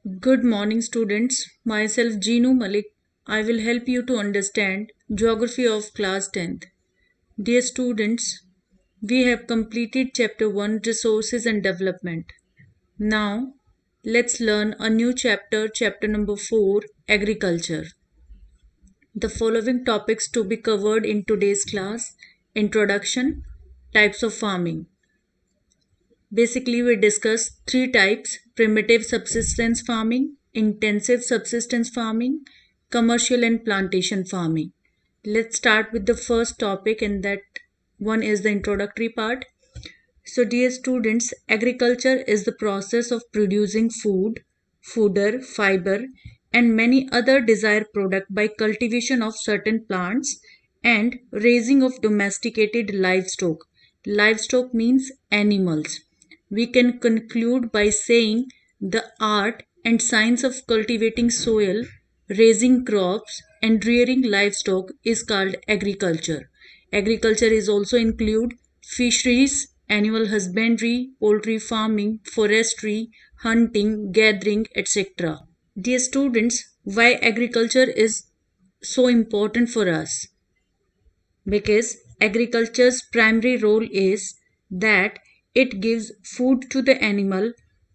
Good morning, students. Myself, Jeenu Malik. I will help you to understand Geography of Class 10th. Dear students, we have completed Chapter 1 Resources and Development. Now, let's learn a new chapter, chapter number 4 Agriculture. The following topics to be covered in today's class: Introduction, Types of Farming. Basically, we discuss three types: primitive subsistence farming, intensive subsistence farming, commercial and plantation farming. Let's start with the first topic, and that one is the introductory part. So, dear students, agriculture is the process of producing food, fodder, fiber, and many other desired products by cultivation of certain plants and raising of domesticated livestock. Livestock means animals. We can conclude by saying the art and science of cultivating soil, raising crops, and rearing livestock is called agriculture. Agriculture is also include fisheries, animal husbandry, poultry farming, forestry, hunting, gathering, etc. Dear students, why agriculture is so important for us? Because agriculture's primary role is that it gives food to the animal,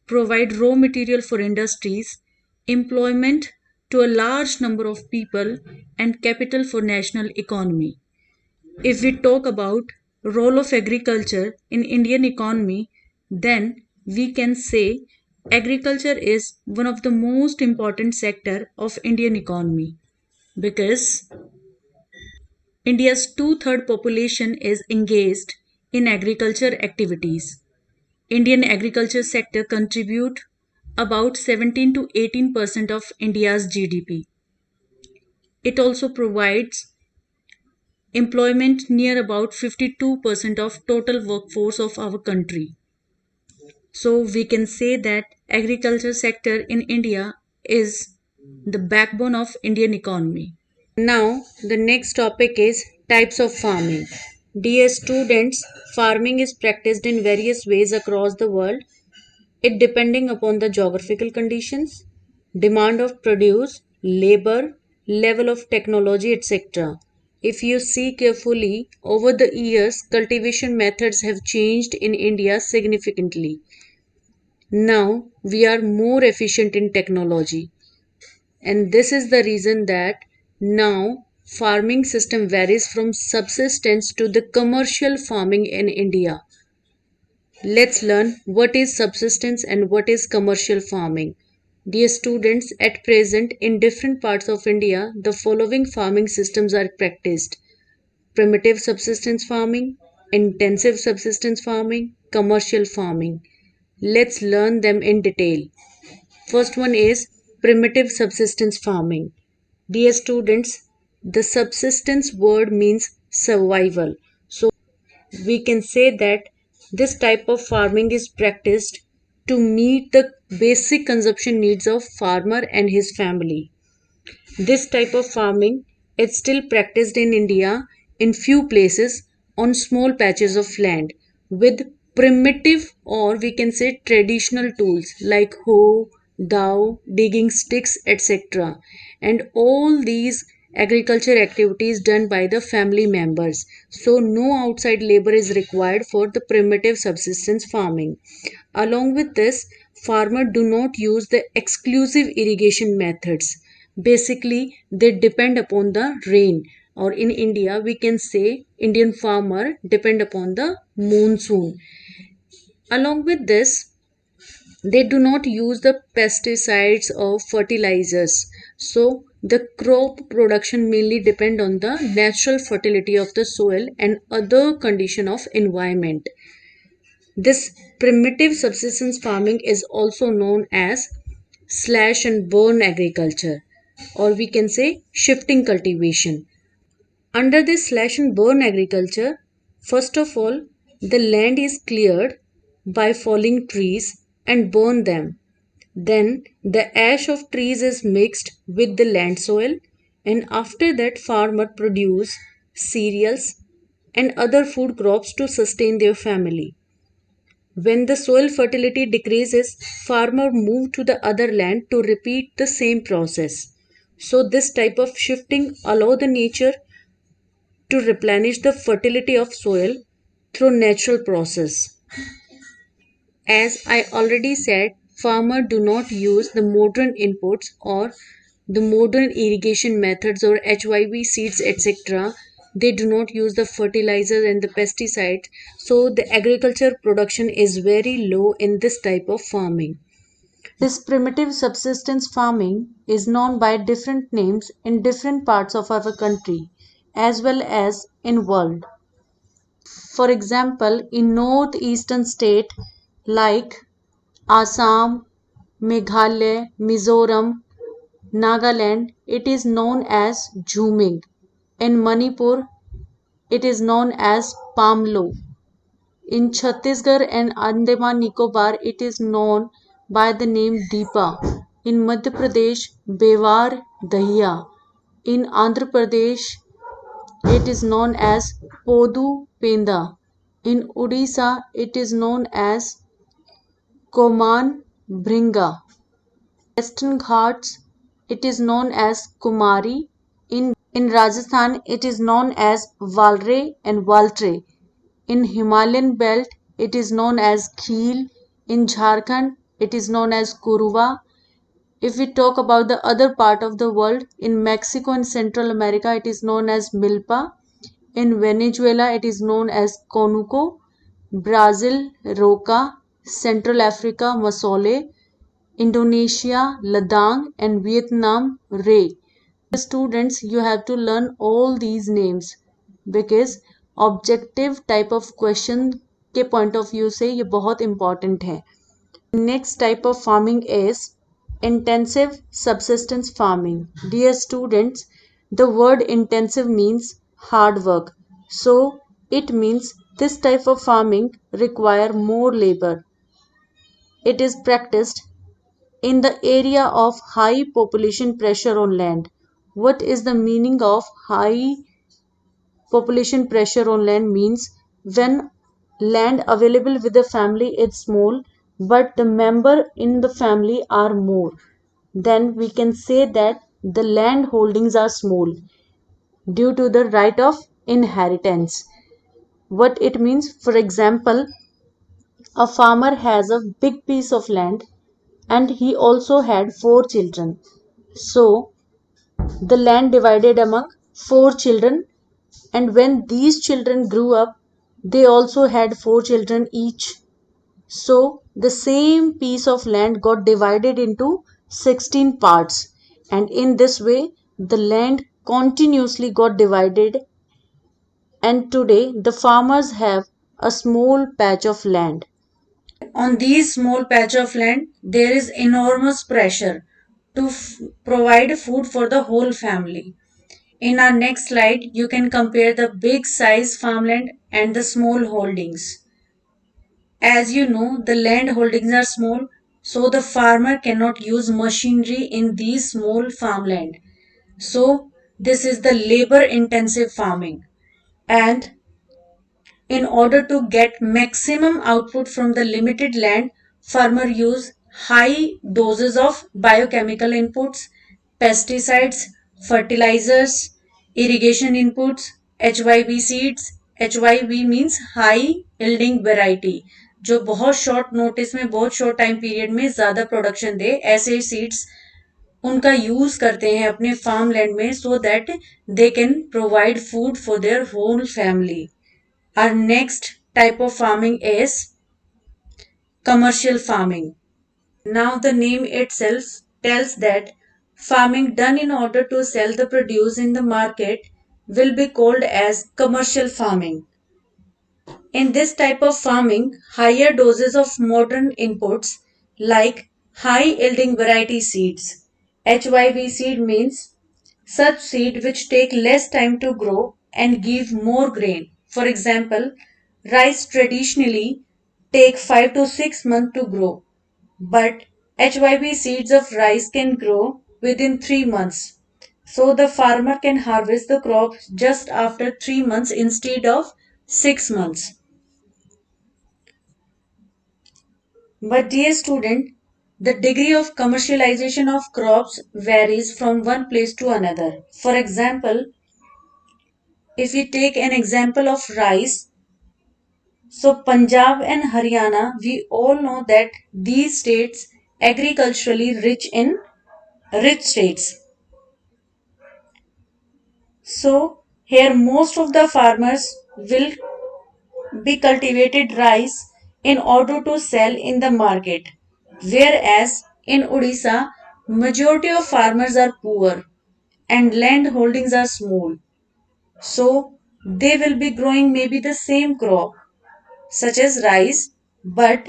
provide raw material for industries, employment to a large number of people, and capital for national economy. If we talk about role of agriculture in Indian economy, then we can say agriculture is one of the most important sector of Indian economy because India's two-thirds population is engaged in agriculture activities. Indian agriculture sector contribute about 17 to 18% of India's GDP. It also provides employment near about 52% of total workforce of our country. So we can say that agriculture sector in India is the backbone of Indian economy. Now, the next topic is types of farming. Dear students, farming is practiced in various ways across the world, it depending upon the geographical conditions, demand of produce, labor, level of technology, etc. If you see carefully, over the years, cultivation methods have changed in India significantly. Now, we are more efficient in technology. And this is the reason that now farming system varies from subsistence to the commercial farming in India. Let's learn what is subsistence and what is commercial farming. Dear students, at present in different parts of India, the following farming systems are practiced: primitive subsistence farming, intensive subsistence farming, commercial farming. Let's learn them in detail. First one is primitive subsistence farming. Dear students, the subsistence word means survival. So we can say that this type of farming is practiced to meet the basic consumption needs of farmer and his family. This type of farming is still practiced in India in few places on small patches of land with primitive or we can say traditional tools like hoe, dhow, digging sticks, etc. And all these agriculture activities done by the family members. So no outside labor is required for the primitive subsistence farming. Along with this, farmers do not use the exclusive irrigation methods. Basically, they depend upon the rain, or in India, we can say Indian farmer depend upon the monsoon. Along with this, they do not use the pesticides or fertilizers. So the crop production mainly depend on the natural fertility of the soil and other condition of environment. This primitive subsistence farming is also known as slash and burn agriculture, or we can say shifting cultivation. Under this slash and burn agriculture, first of all, the land is cleared by falling trees and burn them. Then the ash of trees is mixed with the land soil, and after that farmer produce cereals and other food crops to sustain their family. When the soil fertility decreases, farmer move to the other land to repeat the same process. So this type of shifting allow the nature to replenish the fertility of soil through natural process. As I already said, farmers do not use the modern inputs or the modern irrigation methods or HYV seeds, etc. They do not use the fertilizers and the pesticides. So the agriculture production is very low in this type of farming. This primitive subsistence farming is known by different names in different parts of our country as well as in world. For example, in northeastern state like Assam, Meghalaya, Mizoram, Nagaland, it is known as Jhuming. In Manipur, it is known as Pamlo. In Chhattisgarh and Andaman Nicobar, it is known by the name Deepa. In Madhya Pradesh, Bewar Dahiya. In Andhra Pradesh, it is known as Podu Penda. In Odisha, it is known as Koman Bringa. Western Ghats, it is known as Kumari. In Rajasthan, it is known as Valre and Valtre. In Himalayan belt, it is known as Kheel. In Jharkhand, it is known as Kuruva. If we talk about the other part of the world, in Mexico and Central America, it is known as Milpa. In Venezuela, it is known as Conuco. Brazil, Roca. Central Africa, Masole. Indonesia, Ladang, and Vietnam, Ray. Students, you have to learn all these names because objective type of question के point of view से ये बहुत important है. Next type of farming is intensive subsistence farming. Dear students, the word intensive means hard work. So it means this type of farming require more labor. It is practiced in the area of high population pressure on land. What is the meaning of high population pressure on land? Means when land available with the family is small but the member in the family are more, then we can say that the land holdings are small due to the right of inheritance. What it means, for example, a farmer has a big piece of land and he also had four children. So the land divided among four children, and when these children grew up, they also had four children each. So the same piece of land got divided into 16 parts, and in this way, the land continuously got divided. And today, the farmers have a small patch of land. On these small patch of land, there is enormous pressure to provide food for the whole family. In our next slide, you can compare the big size farmland and the small holdings. As you know, the land holdings are small, so the farmer cannot use machinery in these small farmland. So, this is the labor intensive farming. And in order to get maximum output from the limited land, farmer use high doses of biochemical inputs, pesticides, fertilizers, irrigation inputs, HYV seeds. HYV means high yielding variety, जो बहुत short notice में बहुत short time period में ज्यादा production दे, ऐसे seeds उनका use करते हैं अपने फार्म लैंड में so that they can provide food for their whole family. Our next type of farming is commercial farming. Now, the name itself tells that farming done in order to sell the produce in the market will be called as commercial farming. In this type of farming, higher doses of modern inputs like high yielding variety seeds. HYV seed means such seed which take less time to grow and give more grain. For example, rice traditionally take 5 to 6 months to grow, but HYV seeds of rice can grow within 3 months. So the farmer can harvest the crop just after 3 months instead of 6 months. But dear student, the degree of commercialization of crops varies from one place to another. For example, if we take an example of rice, so Punjab and Haryana, we all know that these states agriculturally rich states. So here most of the farmers will be cultivated rice in order to sell in the market. Whereas in Odisha, majority of farmers are poor and land holdings are small. So they will be growing maybe the same crop such as rice, but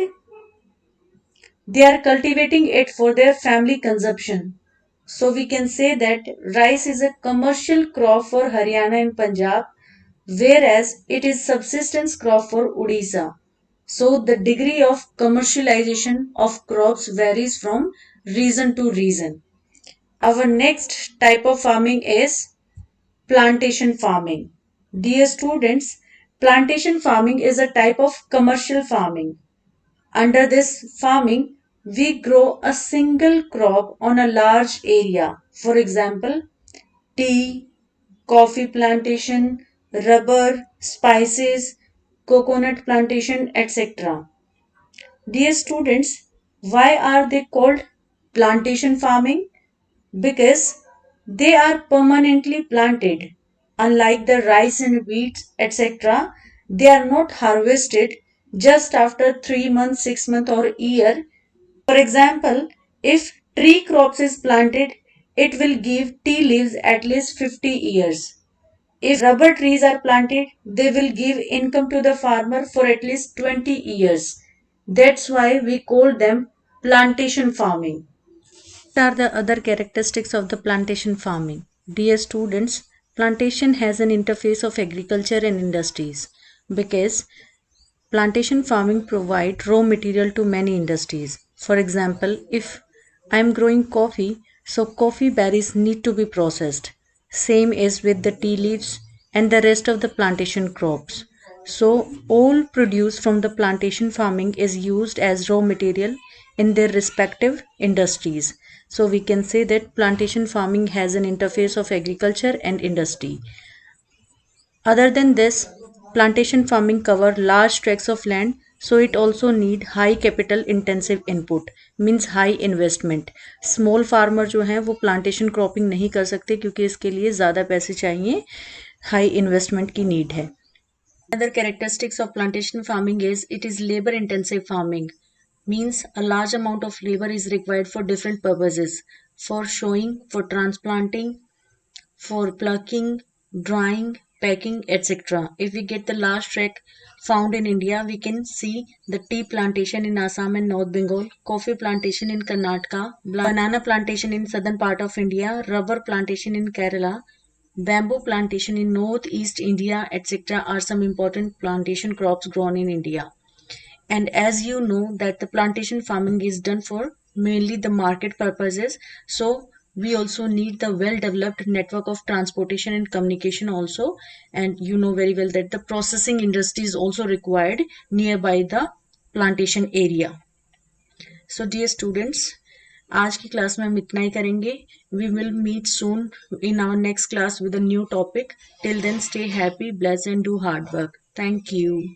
they are cultivating it for their family consumption. So we can say that rice is a commercial crop for Haryana and Punjab, whereas it is subsistence crop for Odisha. So the degree of commercialization of crops varies from region to region. Our next type of farming is plantation farming. Dear students, plantation farming is a type of commercial farming. Under this farming, we grow a single crop on a large area. For example, tea, coffee plantation, rubber, spices, coconut plantation, etc. Dear students, why are they called plantation farming? Because they are permanently planted. Unlike the rice and wheat, etc., they are not harvested just after 3 months, 6 months, or year. For example, if tree crops is planted, it will give tea leaves at least 50 years. If rubber trees are planted, they will give income to the farmer for at least 20 years. That's why we call them plantation farming. What are the other characteristics of the plantation farming? Dear students, plantation has an interface of agriculture and industries because plantation farming provide raw material to many industries. For example, if I am growing coffee, so coffee berries need to be processed. Same is with the tea leaves and the rest of the plantation crops. So all produce from the plantation farming is used as raw material in their respective industries. So we can say that plantation farming has an interface of agriculture and industry. Other than this, plantation farming cover large tracts of land, so it also need high capital intensive input, means high investment. Small farmer जो हैं वो plantation cropping नहीं कर सकते क्योंकि इसके लिए ज़्यादा पैसे चाहिए, high investment की need है. Other characteristics of plantation farming is it is labor intensive farming, means a large amount of labor is required for different purposes, for sowing, for transplanting, for plucking, drying, packing, etc. If we get the last track found in India, we can see the tea plantation in Assam and North Bengal, coffee plantation in Karnataka, banana plantation in southern part of India, rubber plantation in Kerala, bamboo plantation in northeast India, etc. are some important plantation crops grown in India. And as you know that the plantation farming is done for mainly the market purposes, so we also need the well developed network of transportation and communication also, and you know very well that the processing industry is also required nearby the plantation area. So dear students, आज की class में हम इतना ही करेंगे. We will meet soon in our next class with a new topic. Till then, stay happy, bless and do hard work. Thank you.